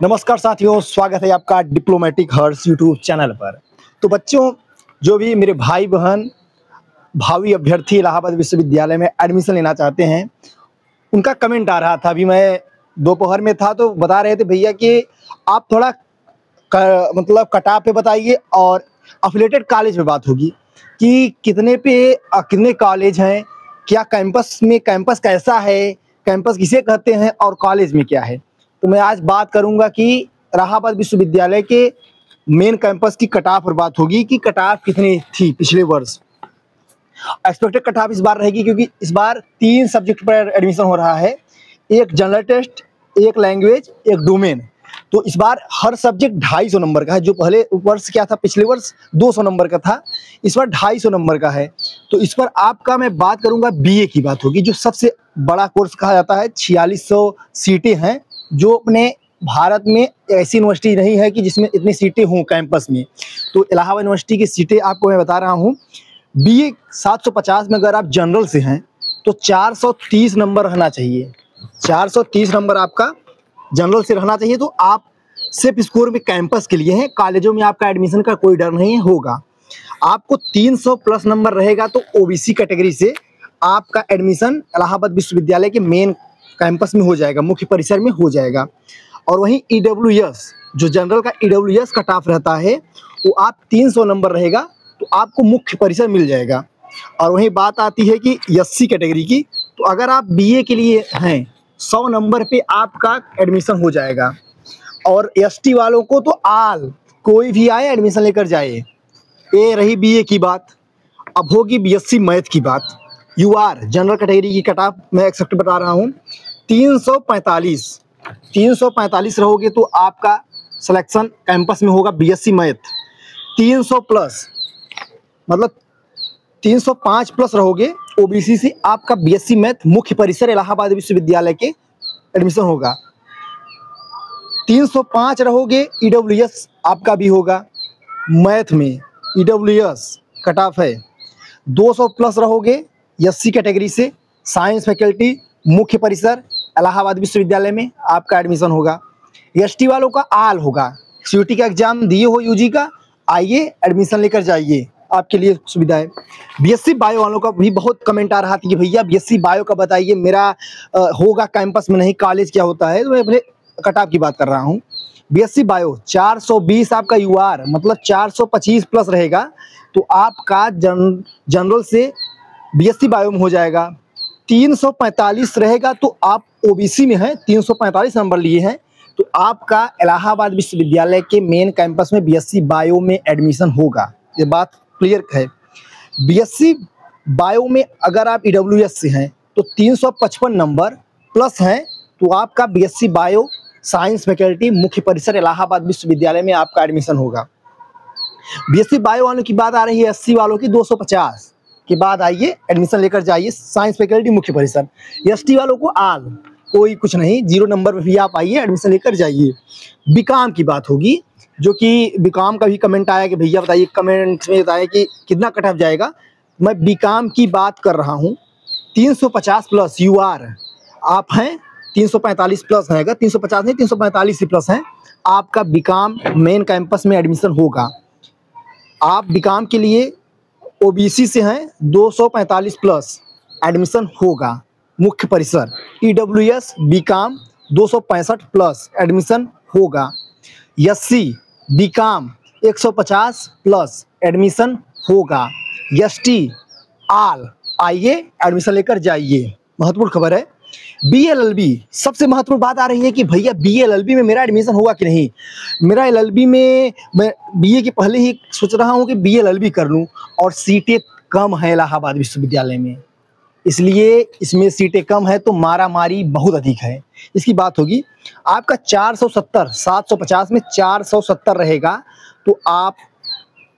नमस्कार साथियों, स्वागत है आपका डिप्लोमेटिक हर्ष यूट्यूब चैनल पर। तो बच्चों, जो भी मेरे भाई बहन भावी अभ्यर्थी इलाहाबाद विश्वविद्यालय में एडमिशन लेना चाहते हैं, उनका कमेंट आ रहा था। अभी मैं दोपहर में था तो बता रहे थे भैया कि आप थोड़ा मतलब कटाव पे बताइए और अफिलेटेड कॉलेज पे बात होगी कि कितने पे कितने कॉलेज हैं, क्या कैंपस में कैंपस कैसा है, कैंपस किसे कहते हैं और कॉलेज में क्या है। तो मैं आज बात करूंगा कि इलाहाबाद विश्वविद्यालय के मेन कैंपस की कट ऑफ पर बात होगी कि कट ऑफ कितनी थी पिछले वर्ष। एक्सपेक्टेड कट ऑफ इस बार रहेगी क्योंकि इस बार 3 सब्जेक्ट पर एडमिशन हो रहा है, एक जनरल टेस्ट, एक लैंग्वेज, एक डोमेन। तो इस बार हर सब्जेक्ट 250 नंबर का है। जो पहले वर्ष क्या था, पिछले वर्ष 200 नंबर का था, इस बार 250 नंबर का है। तो इस पर आपका मैं बात करूंगा बीए की बात होगी, जो सबसे बड़ा कोर्स कहा जाता है। 4600 सीटें हैं, जो अपने भारत में ऐसी यूनिवर्सिटी नहीं है कि जिसमें इतनी सीटें हों कैंपस में। तो इलाहाबाद यूनिवर्सिटी की सीटें आपको मैं बता रहा हूँ। बीए 750 में अगर आप जनरल से हैं तो 430 नंबर रहना चाहिए। 430 नंबर आपका जनरल से रहना चाहिए। तो आप सिर्फ स्कोर में कैंपस के लिए हैं, कॉलेजों में आपका एडमिशन का कोई डर नहीं होगा। आपको 300 प्लस नंबर रहेगा तो ओबीसी कैटेगरी से आपका एडमिशन इलाहाबाद विश्वविद्यालय के मेन कैंपस में हो जाएगा, मुख्य परिसर में हो जाएगा। और वहीं ईडब्ल्यूएस, जो जनरल का ईडब्ल्यूएस कट ऑफ रहता है, वो आप 300 नंबर रहेगा तो आपको मुख्य परिसर मिल जाएगा। और वहीं बात आती है कि एससी कैटेगरी की, तो अगर आप बीए के लिए हैं 100 नंबर पे आपका एडमिशन हो जाएगा। और एसटी वालों को तो कोई भी आए एडमिशन लेकर जाए। ये रही बीए की बात। अब होगी बीएससी मैथ की बात। यूआर जनरल कैटेगरी की कट ऑफ मैं एक्सेप्ट बता रहा हूँ 345 रहोगे तो आपका सिलेक्शन कैंपस में होगा बीएससी मैथ। 300 प्लस मतलब 305 प्लस रहोगे ओबीसी से आपका बीएससी मैथ मुख्य परिसर इलाहाबाद विश्वविद्यालय के एडमिशन होगा। 305 रहोगे ईडब्ल्यूएस आपका भी होगा मैथ में, ईडब्ल्यूएस कट ऑफ है। 200 प्लस रहोगे एससी कैटेगरी से साइंस फैकल्टी मुख्य परिसर इलाहाबाद विश्वविद्यालय में आपका एडमिशन होगा। एसटी वालों का होगा। सीयूटी का एग्जाम दिए हो यूजी का, आइए एडमिशन लेकर जाइए, आपके लिए सुविधा है। बीएससी बायो वालों का भी बहुत कमेंट आ रहा था कि भैया बीएससी बायो का बताइए, मेरा होगा कैंपस में नहीं, कॉलेज क्या होता है। तो मैं अपने कट ऑफ की बात कर रहा हूँ। बीएससी बायो 420 आपका यूआर मतलब 425 प्लस रहेगा तो आपका जनरल से बीएससी बायो में हो जाएगा। 345 रहेगा तो आप ओबीसी में हैं, 345 नंबर लिए हैं तो आपका इलाहाबाद विश्वविद्यालय के मेन कैंपस में बीएससी बायो में एडमिशन होगा। ये बात क्लियर है। बीएससी बायो में अगर आप ईडब्ल्यूएस से हैं तो 355 नंबर प्लस हैं तो आपका बीएससी बायो साइंस फैकल्टी मुख्य परिसर इलाहाबाद विश्वविद्यालय में आपका एडमिशन होगा। बीएससी बायो वालों की बात आ रही है, एससी वालों की 250 के बाद आइए एडमिशन लेकर जाइए साइंस फैकल्टी मुख्य परिसर। एसटी वालों को कोई कुछ नहीं, 0 नंबर पे भी आप आइए एडमिशन लेकर जाइए। बीकॉम की बात होगी, जो कि बीकॉम का भी कमेंट आया कि भैया बताइए, कमेंट्स में बताएं कि कितना कट ऑफ जाएगा। मैं बीकॉम की बात कर रहा हूँ। 350 प्लस यूआर आप हैं, 345 प्लस रहेगा, 350 नहीं 345 ही प्लस हैं, आपका बीकॉम मेन कैंपस में एडमिशन होगा। आप बीकॉम के लिए ओबीसी से हैं 245 प्लस एडमिशन होगा मुख्य परिसर। ईडब्ल्यूएस बीकॉम 265 प्लस एडमिशन होगा। एससी बीकॉम 150 प्लस एडमिशन होगा। एसटी आइए एडमिशन लेकर जाइए। महत्वपूर्ण खबर है। बीएलएलबी सबसे महत्वपूर्ण बात आ रही है कि भैया बीएलएलबी में मेरा एडमिशन होगा कि नहीं। मेरा एलएलबी में मैं बीए के पहले ही सोच रहा हूँ कि बीएलएलबी कर लूँ, और सीटें कम है इलाहाबाद विश्वविद्यालय में, इसलिए इसमें सीटें कम है तो मारा मारी बहुत अधिक है। इसकी बात होगी। आपका 470 750 में 470 रहेगा तो आप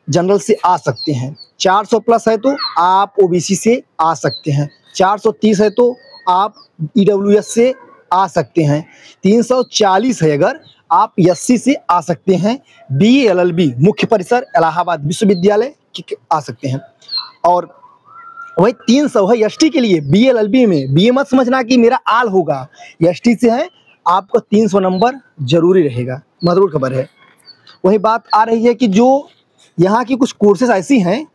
जनरल से आ सकते हैं। 400 प्लस है तो आप ओबीसी से आ सकते हैं। 430 है तो आप ईडब्ल्यूएस से आ सकते हैं। 340 है अगर आप एससी से आ सकते हैं। बीएलएलबी मुख्य परिसर इलाहाबाद विश्वविद्यालय आ सकते हैं। और वही 300 है एसटी के लिए। बीएलएलबी में बीए मत समझना कि मेरा होगा, एसटी से है आपको 300 नंबर जरूरी रहेगा, महत्वपूर्ण खबर है। वही बात आ रही है कि जो यहाँ की कुछ कोर्सेज ऐसी हैं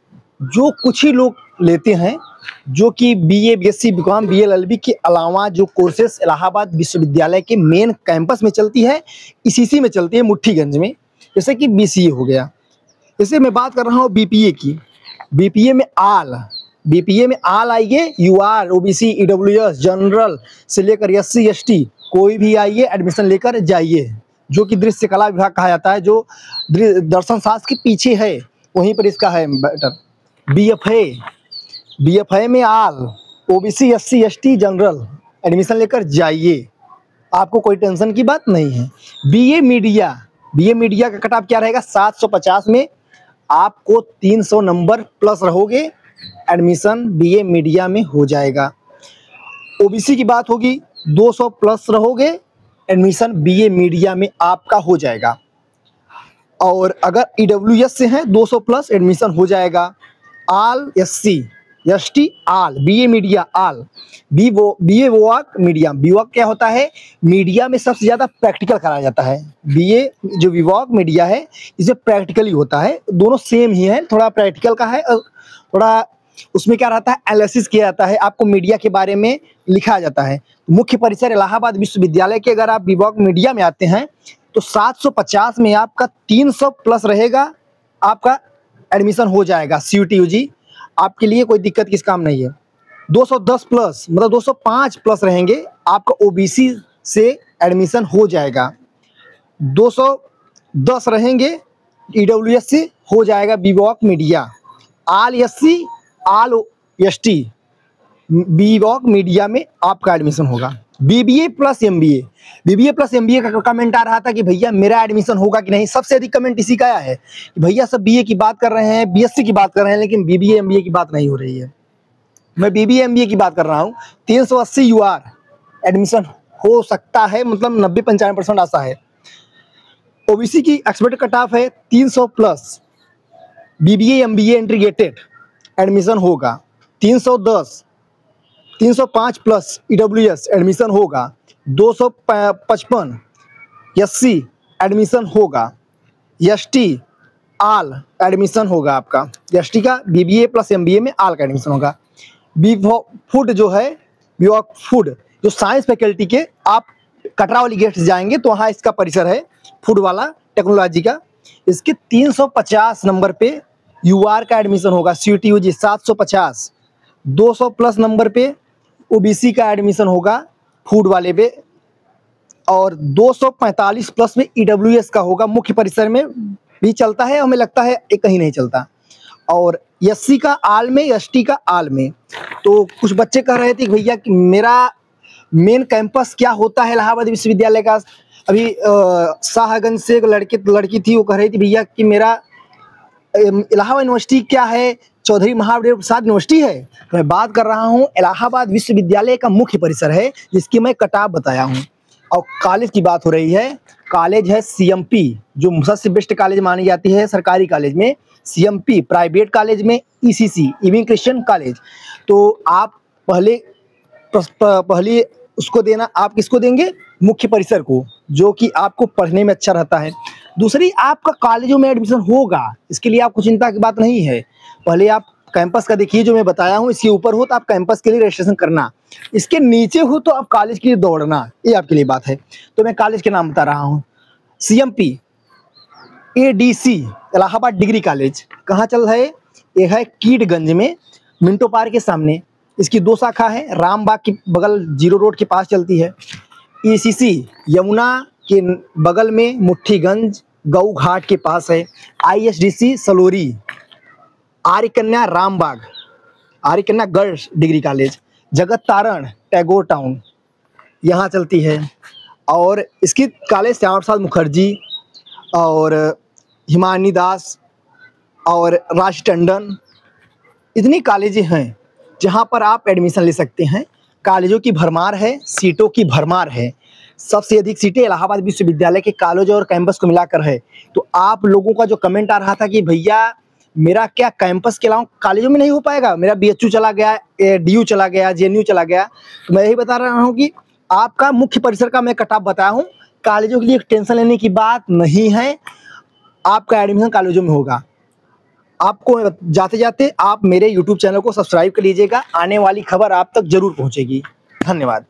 जो कुछ ही लोग लेते हैं, जो कि बीए, बीएससी, बीकॉम, बीएलएलबी के अलावा जो कोर्सेज इलाहाबाद विश्वविद्यालय के मेन कैंपस में चलती है, ईसीसी में चलती है, मुट्ठीगंज में, जैसे कि बीसीए हो गया। जैसे मैं बात कर रहा हूँ बीपीए की। बीपीए में आल आइए, यूआर, ओबीसी, ईडब्ल्यूएस, जनरल से लेकर एससी, एसटी, कोई भी आइए, एडमिशन लेकर जाइए। जो कि दृश्य कला विभाग कहा जाता है, जो दर्शन शास्त्र के पीछे है, वहीं पर इसका है बेटर। बीएफए में all, OBC, SC, ST, general, admission लेकर जाइए, आपको कोई टेंशन की बात नहीं है। बीए मीडिया का कट ऑफ क्या रहेगा? 750 में आपको 300 नंबर प्लस रहोगे, एडमिशन बीए मीडिया में हो जाएगा। ओबीसी की बात होगी, 200 प्लस रहोगे, एडमिशन बीए मीडिया में आपका हो जाएगा। और अगर ईडब्ल्यूएस से हैं 200 प्लस एडमिशन हो जाएगा। आल, एससी, एसटी, आल, बीए मीडिया आल, बीए वोक मीडिया। बीवॉक क्या होता है? मीडिया में सबसे ज़्यादा प्रैक्टिकल कराया जाता है। बीए जो विवॉक मीडिया है, इसे प्रैक्टिकली होता है, दोनों सेम ही है, थोड़ा प्रैक्टिकल का है और थोड़ा उसमें क्या रहता है, एनालिसिस किया जाता है, आपको मीडिया के बारे में लिखा जाता है। मुख्य परिसर इलाहाबाद विश्वविद्यालय के अगर आप विवॉक मीडिया में आते हैं तो 750 में आपका 300 प्लस रहेगा, आपका एडमिशन हो जाएगा। CUT-UG आपके लिए कोई दिक्कत किस काम नहीं है। 210 प्लस मतलब 205 प्लस रहेंगे, आपका ओबीसी से एडमिशन हो जाएगा। 210 रहेंगे, ईडब्ल्यूएस से हो जाएगा बीवॉक मीडिया। आल एससी, आल एसटी, बीवॉक मीडिया में आपका एडमिशन होगा। बीबीए प्लस एमबीए का कमेंट आ रहा था कि भैया मेरा एडमिशन होगा कि नहीं। सबसे अधिक कमेंट इसी का आया है कि भैया सब बीए की बात कर रहे हैं, बीएससी की बात कर रहे हैं, लेकिन बीबीए एमबीए की बात नहीं हो रही है। मैं बीबीए एमबीए की बात कर रहा हूँ। 380 यूआर एडमिशन हो सकता है, मतलब 90-95% आशा है। ओबीसी की एक्सपेक्टेड कट ऑफ है 300 plus, BBA MBA integrated admission होगा 310, 305 प्लस ईडब्ल्यूएस एडमिशन होगा 255, एससी एडमिशन होगा, एसटी आल एडमिशन होगा आपका। एसटी का बीबीए प्लस एमबीए में आल का एडमिशन होगा। फूड जो है, बीवॉक फूड जो साइंस फैकल्टी के, आप कटरा वाली गेट से जाएंगे तो वहाँ इसका परिसर है, फूड वाला टेक्नोलॉजी का। इसके 350 नंबर पे यूआर का एडमिशन होगा। CUT-UG 750, 200 प्लस नंबर पे ओबीसी का एडमिशन होगा फूड वाले पे, और 245 प्लस में ईडब्ल्यूएस का होगा। मुख्य परिसर में भी चलता है, हमें लगता है ये कहीं नहीं चलता। और एससी का आल में, एसटी का आल में। तो कुछ बच्चे कह रहे थे कि भैया कि मेरा मेन कैंपस क्या होता है इलाहाबाद विश्वविद्यालय का। अभी शाहगंज से एक लड़की थी, वो कह रही थी भैया कि मेरा इलाहाबाद यूनिवर्सिटी क्या है, चौधरी महावीर प्रसाद यूनिवर्सिटी है। तो मैं बात कर रहा हूँ इलाहाबाद विश्वविद्यालय का मुख्य परिसर है, जिसकी मैं कटाव बताया हूँ। और कॉलेज की बात हो रही है, कॉलेज है CMP, जो सबसे बेस्ट कॉलेज मानी जाती है सरकारी कॉलेज में। CMP, प्राइवेट कॉलेज में ECC, इविंग क्रिश्चियन कॉलेज। तो आप पहले उसको देना, आप किसको देंगे? मुख्य परिसर को, जो कि आपको पढ़ने में अच्छा रहता है। दूसरी, आपका कॉलेजों में एडमिशन होगा, इसके लिए आपको चिंता की बात नहीं है। पहले आप कैंपस का देखिए, जो मैं बताया हूँ, इसके ऊपर हो तो आप कैंपस के लिए रजिस्ट्रेशन करना, इसके नीचे हो तो आप कॉलेज के लिए दौड़ना, ये आपके लिए बात है। तो मैं कॉलेज के नाम बता रहा हूँ। CMP ADC Allahabad degree college कहाँ चल रहा है? ये है कीटगंज में, मिंटो पार्क के सामने। इसकी 2 शाखा है, रामबाग के बगल 0 रोड के पास चलती है। ECC यमुना के बगल में मुट्ठीगंज गऊ घाट के पास है। ISDC सलोरी, आर्य कन्या रामबाग, आर्य कन्या गर्ल्स डिग्री कॉलेज, जगत तारण टैगोर टाउन, यहाँ चलती है। और इसकी कॉलेज श्यामा प्रसाद मुखर्जी और हिमानी दास और राज टंडन, इतनी कॉलेजें हैं जहाँ पर आप एडमिशन ले सकते हैं। कॉलेजों की भरमार है, सीटों की भरमार है। सबसे अधिक सीटें इलाहाबाद विश्वविद्यालय के कॉलेज और कैंपस को मिलाकर है। तो आप लोगों का जो कमेंट आ रहा था कि भैया मेरा क्या कैंपस के अलावा कॉलेजों में नहीं हो पाएगा, मेरा BHU चला गया, DU चला गया, JNU चला गया, तो मैं यही बता रहा हूँ कि आपका मुख्य परिसर का मैं कट ऑफ बताया हूँ। कॉलेजों के लिए टेंशन लेने की बात नहीं है, आपका एडमिशन कॉलेजों में होगा। आपको जाते जाते आप मेरे यूट्यूब चैनल को सब्सक्राइब कर लीजिएगा, आने वाली खबर आप तक जरूर पहुंचेगी। धन्यवाद।